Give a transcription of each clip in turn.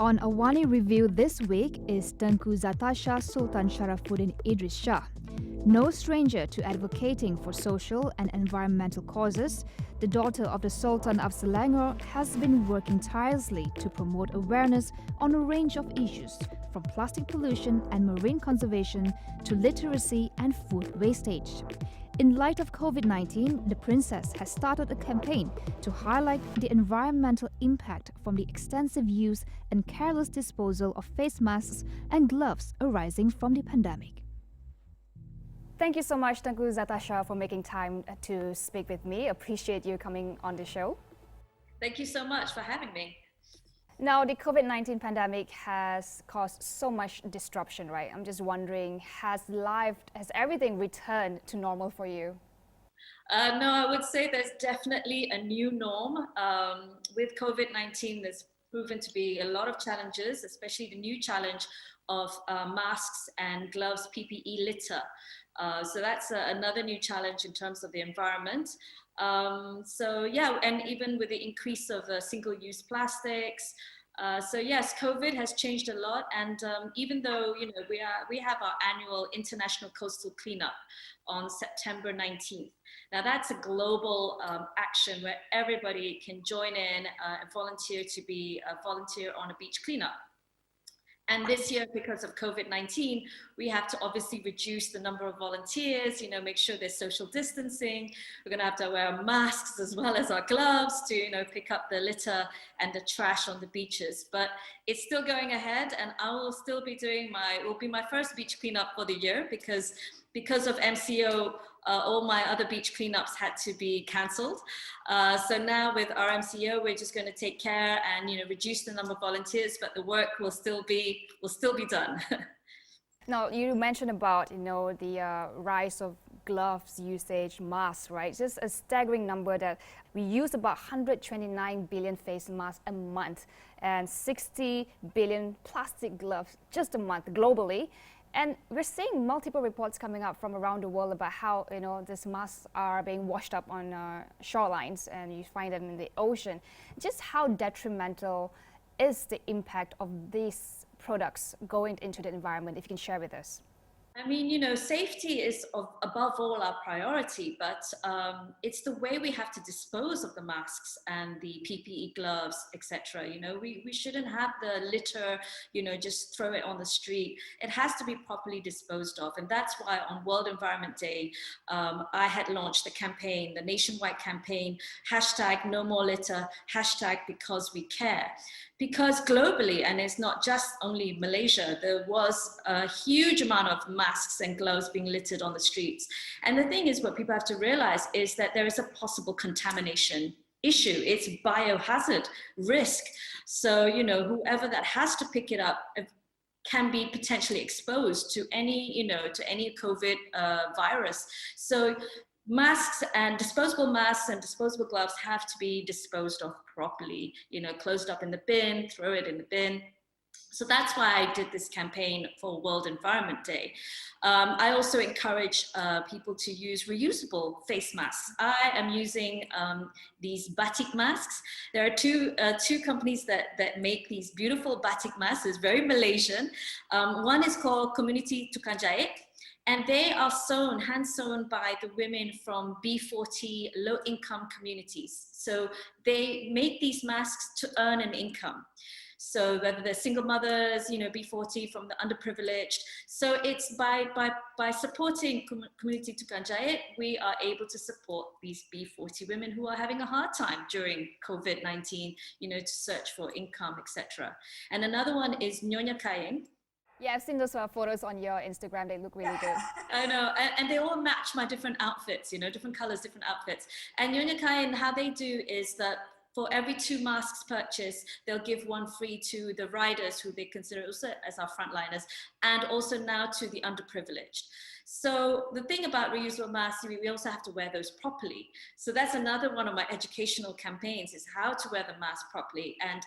On Awani Review this week is Tengku Zatashah Sultan Sharafuddin Idris Shah. No stranger to advocating for social and environmental causes, the daughter of the Sultan of Selangor has been working tirelessly to promote awareness on a range of issues, from plastic pollution and marine conservation to literacy and food wastage. In light of COVID-19, the princess has started a campaign to highlight the environmental impact from the extensive use and careless disposal of face masks and gloves arising from the pandemic. Thank you so much, Tengku Zatashah, for making time to speak with me. Appreciate you coming on the show. Thank you so much for having me. Now, the COVID-19 pandemic has caused so much disruption, right? I'm just wondering, has everything returned to normal for you? No, I would say there's definitely a new norm. With COVID-19, there's proven to be a lot of challenges, especially the new challenge of masks and gloves, PPE litter. So that's another new challenge in terms of the environment. So yeah, and even with the increase of single-use plastics. So yes, COVID has changed a lot, and even though we have our annual International Coastal Cleanup on September 19th. Now that's a global action where everybody can join in and volunteer to be a volunteer on a beach cleanup. And this year, because of COVID-19, we have to obviously reduce the number of volunteers, make sure there's social distancing. We're gonna have to wear masks as well as our gloves to, pick up the litter and the trash on the beaches. But it's still going ahead, and I will still be doing it will be my first beach cleanup for the year because of MCO, all my other beach cleanups had to be cancelled. So now with our MCO, we're just going to take care and reduce the number of volunteers, but the work will still be done. Now, you mentioned about the rise of gloves usage, masks, right? Just a staggering number that we use about 129 billion face masks a month and 60 billion plastic gloves just a month globally. And we're seeing multiple reports coming up from around the world about how these masks are being washed up on shorelines, and you find them in the ocean. Just how detrimental is the impact of these products going into the environment, if you can share with us? I mean, safety is above all our priority, but it's the way we have to dispose of the masks and the PPE gloves, etc. We shouldn't have the litter, just throw it on the street. It has to be properly disposed of. And that's why on World Environment Day, I had launched the campaign, the nationwide campaign, #NoMoreLitter, #BecauseWeCare. Because globally, and it's not just only Malaysia, there was a huge amount of masks and gloves being littered on the streets. And the thing is, what people have to realize is that there is a possible contamination issue. It's biohazard risk. So, whoever that has to pick it up can be potentially exposed to any COVID virus. So masks and disposable gloves have to be disposed of properly, closed up in the bin, throw it in the bin. So that's why I did this campaign for World Environment Day. I also encourage people to use reusable face masks. I am using these batik masks. There are two companies that make these beautiful batik masks. It's very Malaysian. One is called Community Tukang Jahit, and they are hand sewn by the women from B40 low-income communities. So they make these masks to earn an income. So whether they're single mothers, B40 from the underprivileged. So it's by supporting Community Tukang Jahit, we are able to support these B40 women who are having a hard time during COVID-19, to search for income, etc. And another one is Nyonya Kain. Yeah, I've seen those photos on your Instagram. They look really good. I know, and they all match my different outfits, different colors, different outfits. And Nyonya Kain, how they do is that for every 2 masks purchased, they'll give 1 free to the riders who they consider also as our frontliners, and also now to the underprivileged. So the thing about reusable masks, we also have to wear those properly. So that's another one of my educational campaigns, is how to wear the mask properly. And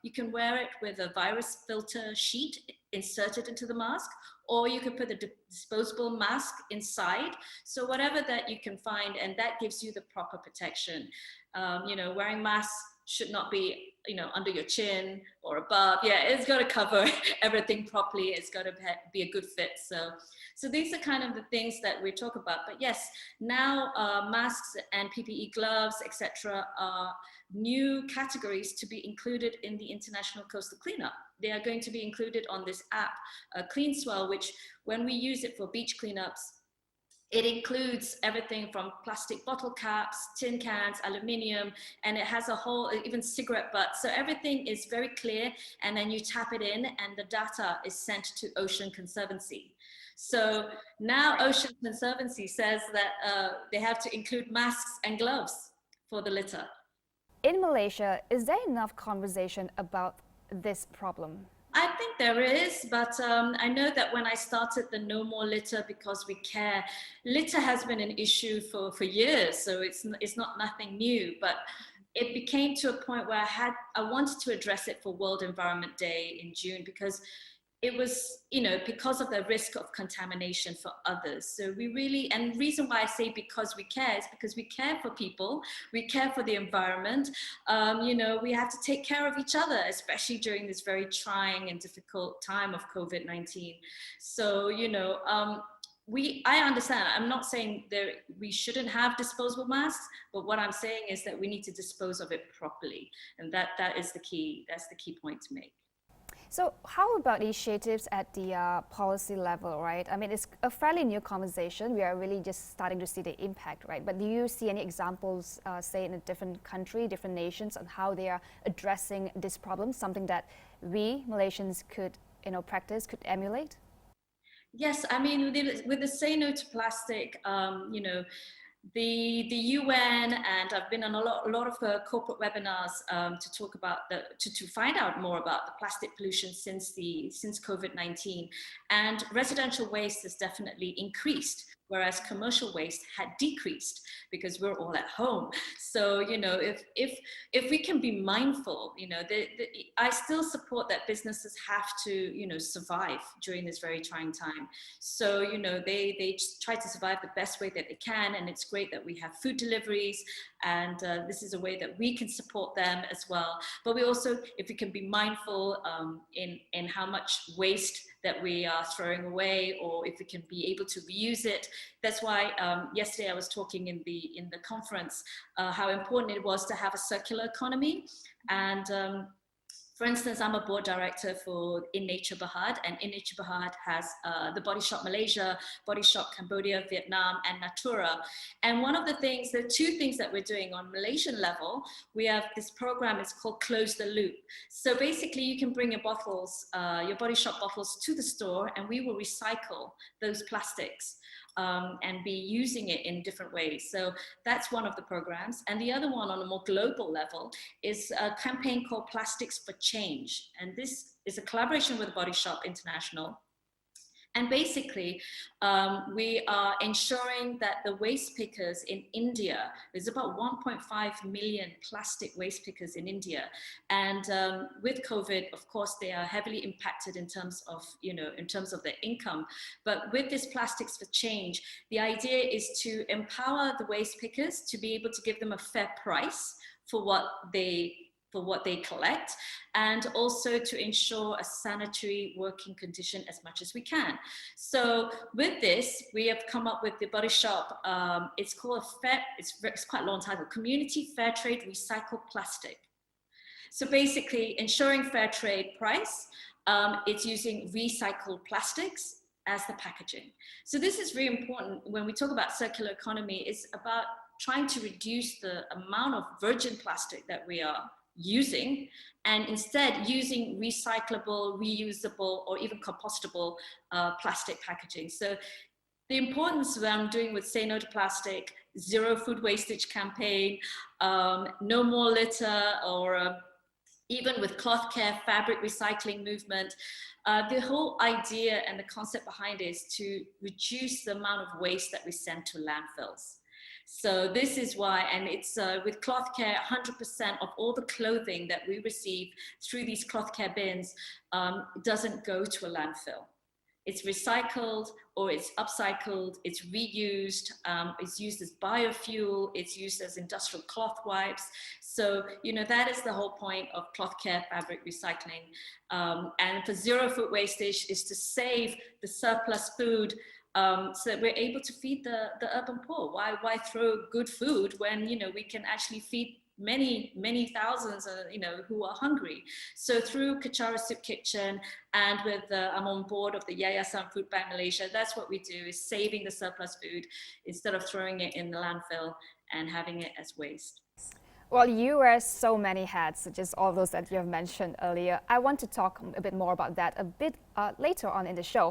you can wear it with a virus filter sheet inserted into the mask, or you could put a disposable mask inside. So whatever that you can find, and that gives you the proper protection. Wearing masks should not be, under your chin or above. Yeah, it's got to cover everything properly. It's got to be a good fit. So these are kind of the things that we talk about. But yes, now masks and PPE gloves, etc., are new categories to be included in the International Coastal Cleanup. They are going to be included on this app, CleanSwell, which when we use it for beach cleanups, it includes everything from plastic bottle caps, tin cans, aluminium, and it has a whole, even cigarette butts. So everything is very clear, and then you tap it in and the data is sent to Ocean Conservancy. So now Ocean Conservancy says that they have to include masks and gloves for the litter. In Malaysia, is there enough conversation about this problem? I think there is, but I know that when I started the No More Litter Because We Care, litter has been an issue for years, so it's not nothing new, but it became to a point where I wanted to address it for World Environment Day in June, because it was, because of the risk of contamination for others. So we really, and the reason why I say because we care is because we care for people, we care for the environment. We have to take care of each other, especially during this very trying and difficult time of COVID-19. So, I understand. I'm not saying we shouldn't have disposable masks, but what I'm saying is that we need to dispose of it properly. And that is the key. That's the key point to make. So how about initiatives at the policy level, right? I mean, it's a fairly new conversation. We are really just starting to see the impact, right? But do you see any examples, say, in a different country, different nations, on how they are addressing this problem, something that we Malaysians could, practice, could emulate? Yes, I mean, with the Say No to Plastic, the UN, and I've been on a lot of corporate webinars to talk about to find out more about the plastic pollution since COVID-19, and residential waste has definitely increased, whereas commercial waste had decreased because we're all at home. So if we can be mindful, I still support that businesses have to survive during this very trying time. So they try to survive the best way that they can, and it's great that we have food deliveries, and this is a way that we can support them as well. But we also, if we can be mindful in how much waste that we are throwing away, or if we can be able to reuse it. That's why yesterday I was talking in the conference how important it was to have a circular economy. And for instance, I'm a board director for In Nature Berhad, and In Nature Berhad has the Body Shop Malaysia, Body Shop Cambodia, Vietnam, and Natura. And one of the things, there are two things that we're doing on Malaysian level. We have this program, it's called Close the Loop. So basically you can bring your bottles, your Body Shop bottles to the store, and we will recycle those plastics. And be using it in different ways. So that's one of the programs. And the other one on a more global level is a campaign called Plastics for Change. And this is a collaboration with Body Shop International. And basically, we are ensuring that the waste pickers in India, there's about 1.5 million plastic waste pickers in India. And with COVID, of course, they are heavily impacted in terms of, their income. But with this Plastics for Change, the idea is to empower the waste pickers to be able to give them a fair price for what they collect, and also to ensure a sanitary working condition as much as we can. So with this, we have come up with the Body Shop, it's called it's quite a long title, Community Fair Trade Recycled Plastic. So basically ensuring fair trade price, it's using recycled plastics as the packaging. So this is very important when we talk about circular economy. It's about trying to reduce the amount of virgin plastic that we are using, and instead using recyclable, reusable, or even compostable plastic packaging. So the importance that I'm doing with Say No to Plastic, Zero Food Wastage campaign, No More Litter, or even with cloth care, fabric recycling movement, the whole idea and the concept behind it is to reduce the amount of waste that we send to landfills. So this is why, and it's with cloth care, 100% of all the clothing that we receive through these cloth care bins doesn't go to a landfill. it's recycled or it's upcycled, it's reused, it's used as biofuel, it's used as industrial cloth wipes. So, that is the whole point of cloth care fabric recycling. And for zero food wastage is to save the surplus food, so that we're able to feed the urban poor. Why throw good food when, we can actually feed many thousands, who are hungry. So through Kachara Soup Kitchen and with I'm on board of the Yayasan Food Bank Malaysia, that's what we do, is saving the surplus food instead of throwing it in the landfill and having it as waste. Well, you wear so many hats, just all those that you have mentioned earlier. I want to talk a bit more about that a bit later on in the show.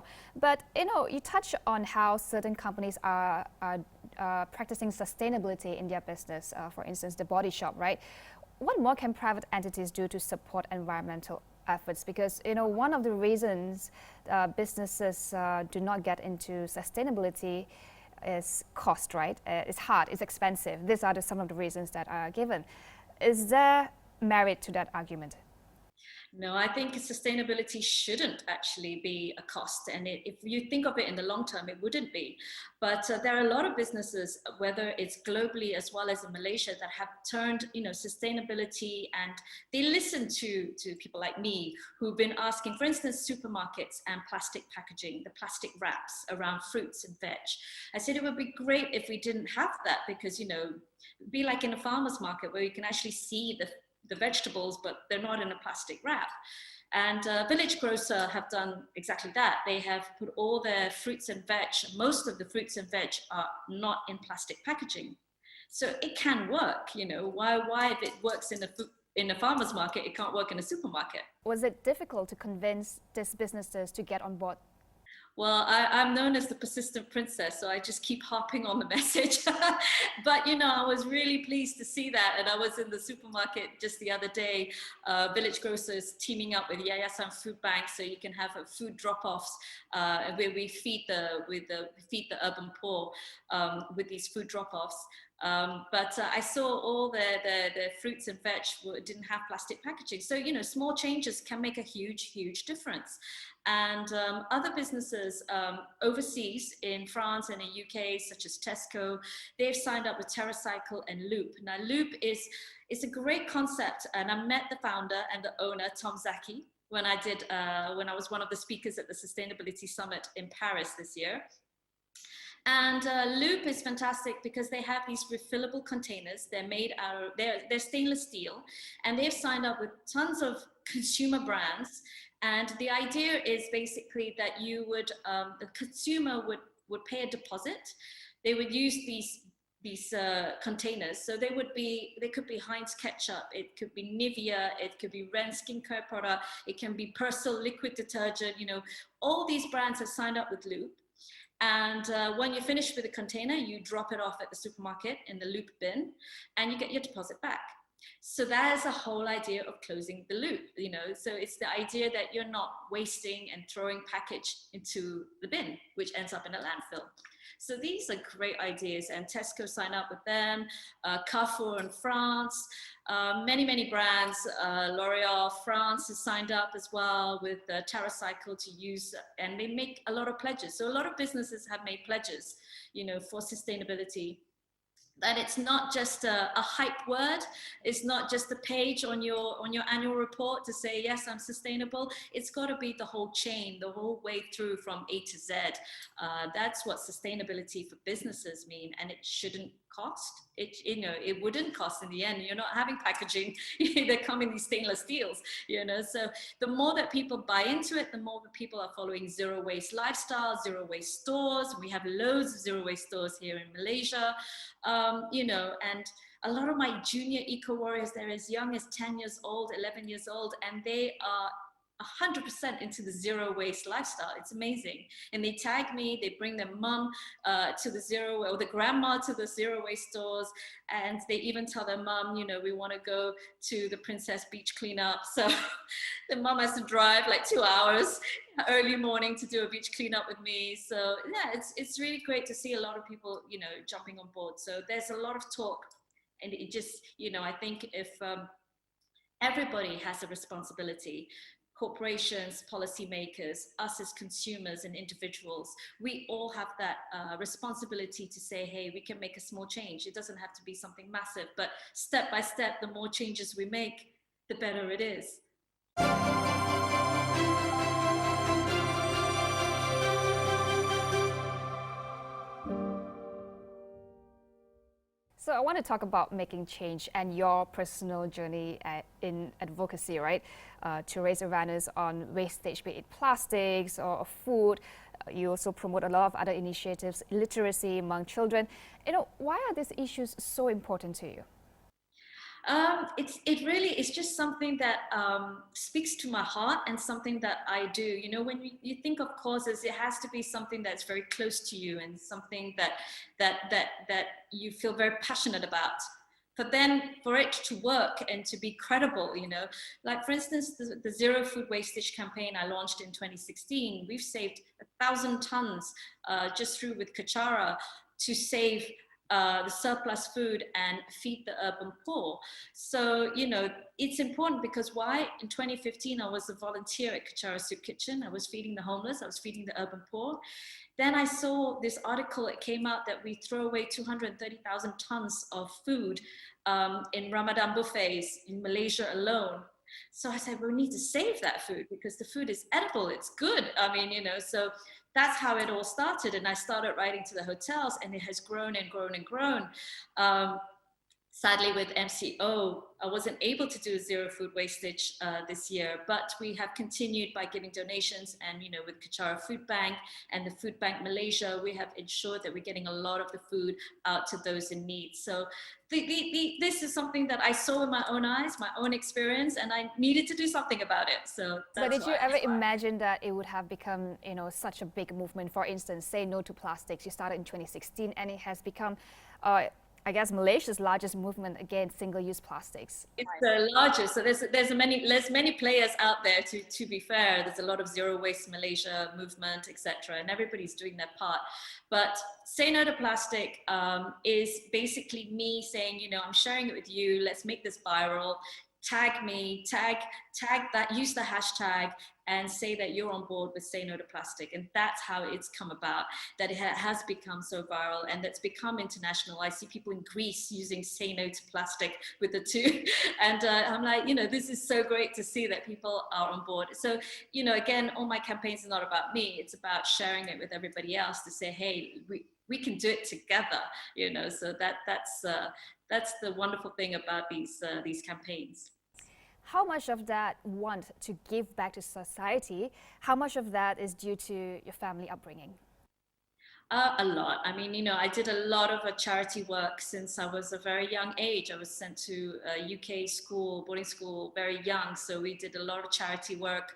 But, you touch on how certain companies are practicing sustainability in their business, for instance, the body shop, right? What more can private entities do to support environmental efforts? Because, one of the reasons businesses do not get into sustainability is cost, right? It's hard, it's expensive. These are some of the reasons that are given. Is there merit to that argument? No, I think sustainability shouldn't actually be a cost. And if you think of it in the long term, it wouldn't be. But there are a lot of businesses, whether it's globally as well as in Malaysia, that have turned, sustainability, and they listen to people like me who've been asking, for instance, supermarkets and plastic packaging, the plastic wraps around fruits and veg. I said it would be great if we didn't have that, because, it'd be like in a farmer's market where you can actually see the vegetables, but they're not in a plastic wrap. And Village Grocer have done exactly that. They have put all their fruits and veg, most of the fruits and veg are not in plastic packaging. So it can work, why if it works in a farmer's market, it can't work in a supermarket. Was it difficult to convince these businesses to get on board? Well, I'm known as the persistent princess, so I just keep harping on the message. But, I was really pleased to see that. And I was in the supermarket just the other day, Village Grocers teaming up with Yayasan Food Bank, so you can have food drop-offs where we feed the urban poor with these food drop-offs. But I saw all the fruits and veg didn't have plastic packaging. So, small changes can make a huge difference. And other businesses overseas in France and the UK, such as Tesco, they've signed up with TerraCycle and Loop. Now, Loop is a great concept, and I met the founder and the owner, Tom Zaki, when I was one of the speakers at the Sustainability Summit in Paris this year. And Loop is fantastic because they have these refillable containers. They're made out of, they're stainless steel, and they've signed up with tons of consumer brands. And the idea is basically that the consumer would pay a deposit. They would use these containers. So they could be Heinz ketchup, it could be Nivea, it could be Ren skincare product, it can be Persil liquid detergent. All these brands have signed up with Loop. And when you finish with the container, you drop it off at the supermarket in the Loop bin, and you get your deposit back. So that is the whole idea of closing the loop, So it's the idea that you're not wasting and throwing package into the bin, which ends up in a landfill. So these are great ideas, and Tesco signed up with them, Carrefour in France, many brands, L'Oreal France has signed up as well with TerraCycle to use, and they make a lot of pledges. So a lot of businesses have made pledges, for sustainability. That it's not just a hype word, it's not just a page on your annual report to say, yes, I'm sustainable. It's got to be the whole chain, the whole way through from A to Z. That's what sustainability for businesses mean, and it shouldn't cost. It wouldn't cost in the end. You're not having packaging. They come in these stainless steels, So the more that people buy into it, the more that people are following zero waste lifestyle, zero waste stores. We have loads of zero waste stores here in Malaysia, and a lot of my junior eco warriors, they're as young as 10 years old, 11 years old, and they are 100% into the zero waste lifestyle. It's amazing. And they tag me, they bring their mum to the zero, or the grandma to the zero waste stores. And they even tell their mum, we want to go to the Princess Beach cleanup. So the mum has to drive like 2 hours early morning to do a beach cleanup with me. So yeah, it's really great to see a lot of people, jumping on board. So there's a lot of talk, and it just, I think if everybody has a responsibility, corporations, policymakers, us as consumers and individuals, we all have that responsibility to say, hey, we can make a small change. It doesn't have to be something massive, but step by step, the more changes we make, the better it is. So I want to talk about making change and your personal journey in advocacy, right? To raise awareness on wastage, be it plastics or food. You also promote a lot of other initiatives, literacy among children. Why are these issues so important to you? It really is just something that speaks to my heart and something that I do. When you think of causes, it has to be something that's very close to you and something that you feel very passionate about. But then for it to work and to be credible, like for instance, the Zero Food Wastage campaign I launched in 2016, we've saved 1,000 tons just through with Kachara to save the surplus food and feed the urban poor. So, it's important because why? In 2015, I was a volunteer at Kachara Soup Kitchen. I was feeding the homeless. I was feeding the urban poor. Then I saw this article, it came out that we throw away 230,000 tons of food in Ramadan buffets in Malaysia alone. So I said, we need to save that food because the food is edible, it's good. So that's how it all started. And I started writing to the hotels and it has grown and grown and grown. Sadly, with MCO, I wasn't able to do zero food wastage this year, but we have continued by giving donations and, with Kachara Food Bank and the Food Bank Malaysia, we have ensured that we're getting a lot of the food out to those in need. So this is something that I saw with my own eyes, my own experience, and I needed to do something about it. So but did you ever imagine that it would have become, such a big movement? For instance, say no to plastics. You started in 2016 and it has become I guess Malaysia's largest movement against single-use plastics. It's the largest. So there's many players out there. To be fair, there's a lot of Zero Waste Malaysia movement, etc., and everybody's doing their part. But Say No to Plastic is basically me saying, I'm sharing it with you. Let's make this viral. Tag me, tag that, use the hashtag and say that you're on board with Say No to Plastic. And that's how it's come about, that it has become so viral and that's become international. I see people in Greece using Say No to Plastic with the two. And I'm like, this is so great to see that people are on board. So, again, all my campaigns are not about me. It's about sharing it with everybody else to say, hey, we can do it together, so that's the wonderful thing about these campaigns. How much of that want to give back to society, how much of that is due to your family upbringing? A lot. I did a lot of charity work since I was a very young age. I was sent to a UK school, boarding school, very young. So we did a lot of charity work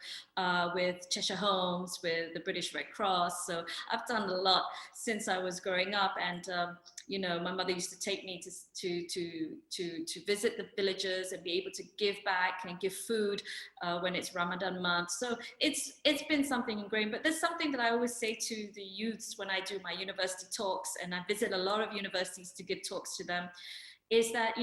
with Cheshire Homes, with the British Red Cross. So I've done a lot since I was growing up. And my mother used to take me to visit the villages and be able to give back and give food when it's Ramadan month. So it's been something ingrained. But there's something that I always say to the youths when I do my university talks, and I visit a lot of universities to give talks to them, is that,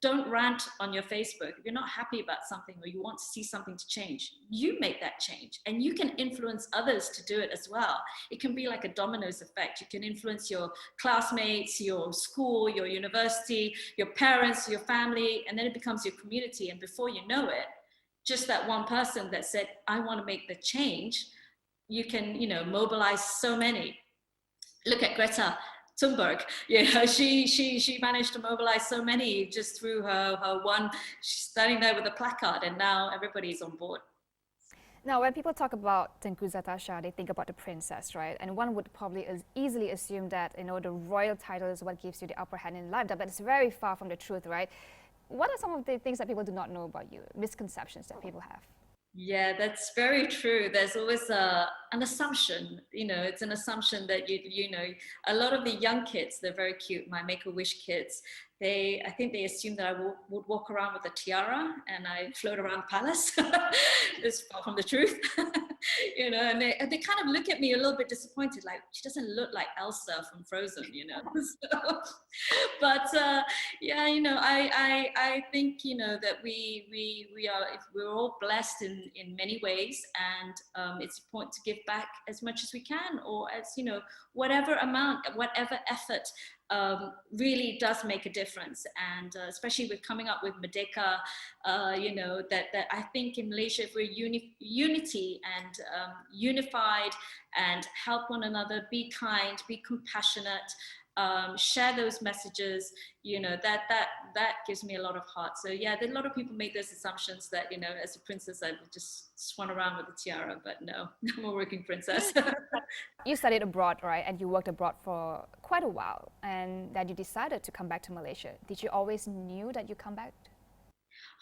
don't rant on your Facebook. If you're not happy about something or you want to see something to change, you make that change and you can influence others to do it as well. It can be like a dominoes effect. You can influence your classmates, your school, your university, your parents, your family, and then it becomes your community. And before you know it, just that one person that said, I want to make the change, you can, mobilize so many. Look at Greta Thunberg. She managed to mobilize so many just through her one. She's standing there with a placard, and now everybody's on board. Now, when people talk about Tengku Zatashah, they think about the princess, right? And one would probably easily assume that the royal title is what gives you the upper hand in life, but it's very far from the truth, right? What are some of the things that people do not know about you, misconceptions that people have? Yeah, that's very true. There's always an assumption, it's an assumption that a lot of the young kids, they're very cute, my Make-A-Wish kids, I think they assume that I would walk around with a tiara and I float around the palace. It's far from the truth. you know, and they kind of look at me a little bit disappointed, like, she doesn't look like Elsa from Frozen, you know. So, but yeah, you know, I think, you know, that we're all blessed in many ways, and it's important to give back as much as we can, or as, you know, whatever amount, whatever effort really does make a difference. And especially with coming up with Merdeka, you know, that I think in Malaysia, if we're unity and unified and help one another, be kind, be compassionate, share those messages, you know, that gives me a lot of heart. So yeah, a lot of people make those assumptions that, you know, as a princess, I would just swan around with a tiara, but no, I'm a working princess. You studied abroad, right? And you worked abroad for quite a while, and then you decided to come back to Malaysia. Did you always knew that you come back?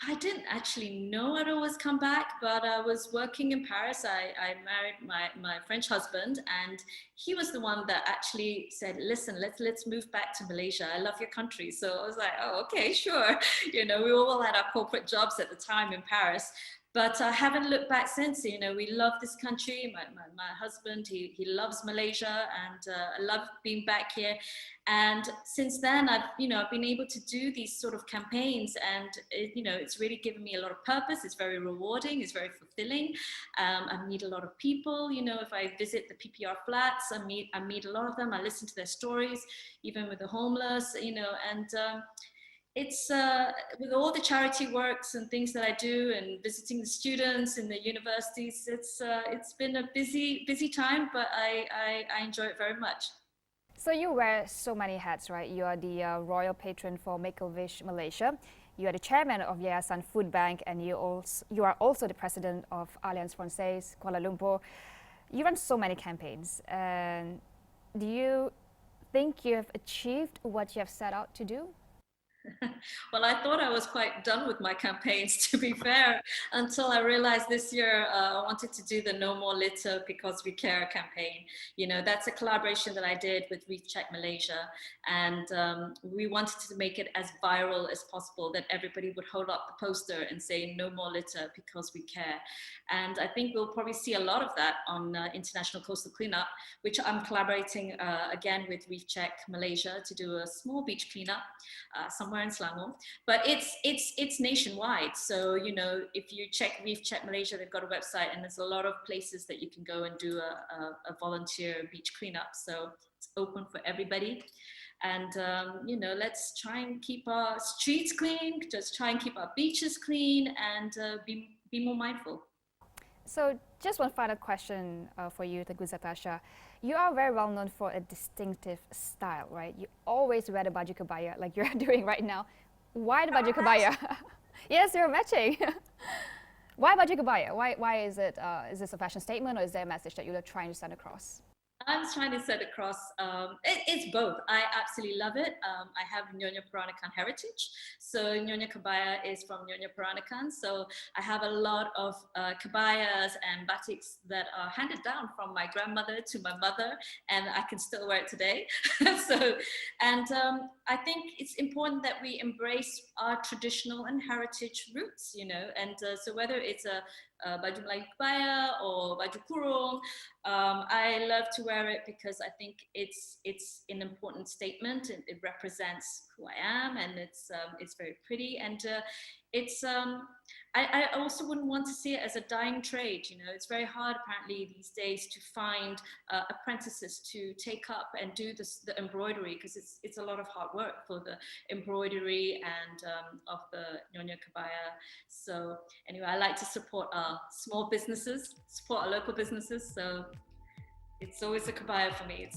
I didn't actually know I'd always come back, but I was working in Paris. I married my French husband, and he was the one that actually said, listen, let's move back to Malaysia. I love your country. So I was like, oh, okay, sure. You know, we all had our corporate jobs at the time in Paris. But I haven't looked back since. You know, we love this country. My husband, he loves Malaysia, and I love being back here. And since then, I've been able to do these sort of campaigns, and you know, it's really given me a lot of purpose. It's very rewarding. It's very fulfilling. I meet a lot of people. You know, if I visit the PPR flats, I meet a lot of them. I listen to their stories, even with the homeless. You know, and it's with all the charity works and things that I do, and visiting the students in the universities, it's been a busy time, but I enjoy it very much. So you wear so many hats, right? You are the royal patron for Make-A-Wish Malaysia. You are the chairman of Yayasan Food Bank, and you are also the president of Alliance Francaise Kuala Lumpur. You run so many campaigns, and do you think you have achieved what you have set out to do? Well, I thought I was quite done with my campaigns, to be fair, until I realized this year I wanted to do the No More Litter Because We Care campaign. You know, that's a collaboration that I did with Reef Check Malaysia, and we wanted to make it as viral as possible, that everybody would hold up the poster and say, no more litter because we care. And I think we'll probably see a lot of that on International Coastal Cleanup, which I'm collaborating again with Reef Check Malaysia to do a small beach cleanup somewhere in Selangor. But it's nationwide. So, you know, if you check Reef Check Malaysia, they've got a website, and there's a lot of places that you can go and do a volunteer beach cleanup. So it's open for everybody. And, you know, let's try and keep our streets clean, just try and keep our beaches clean, and be more mindful. So just one final question for you, Tengku Zatashah. You are very well known for a distinctive style, right? You always wear the baju kebaya like you're doing right now. Why the baju kebaya? Yes, you're matching. Why baju kebaya? Why is it? Is this a fashion statement, or is there a message that you're trying to send across? I'm trying to set across, it's both. I absolutely love it. I have Nyonya Peranakan heritage. So Nyonya Kebaya is from Nyonya Peranakan. So I have a lot of kebayas and batiks that are handed down from my grandmother to my mother, and I can still wear it today. I think it's important that we embrace our traditional and heritage roots, you know, and so whether it's a baju Melayu kebaya or baju kurung, I love to wear it because I think it's an important statement. It represents who I am, and it's very pretty, and I also wouldn't want to see it as a dying trade. You know, it's very hard apparently these days to find apprentices to take up and do the embroidery, because it's a lot of hard work for the embroidery and of the Nyonya Kebaya. So anyway, I like to support our small businesses, support our local businesses. So it's always a kebaya for me.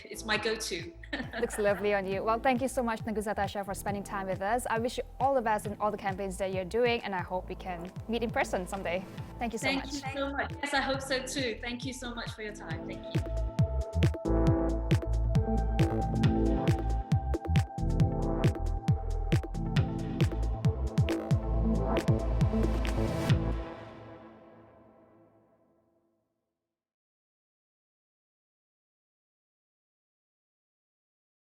It's my go-to. Looks lovely on you. Well, thank you so much, Tengku Zatashah, for spending time with us. I wish you all the best in all the campaigns that you're doing, and I hope we can meet in person someday. Thank you so much. Thank you so much. Yes, I hope so too. Thank you so much for your time. Thank you.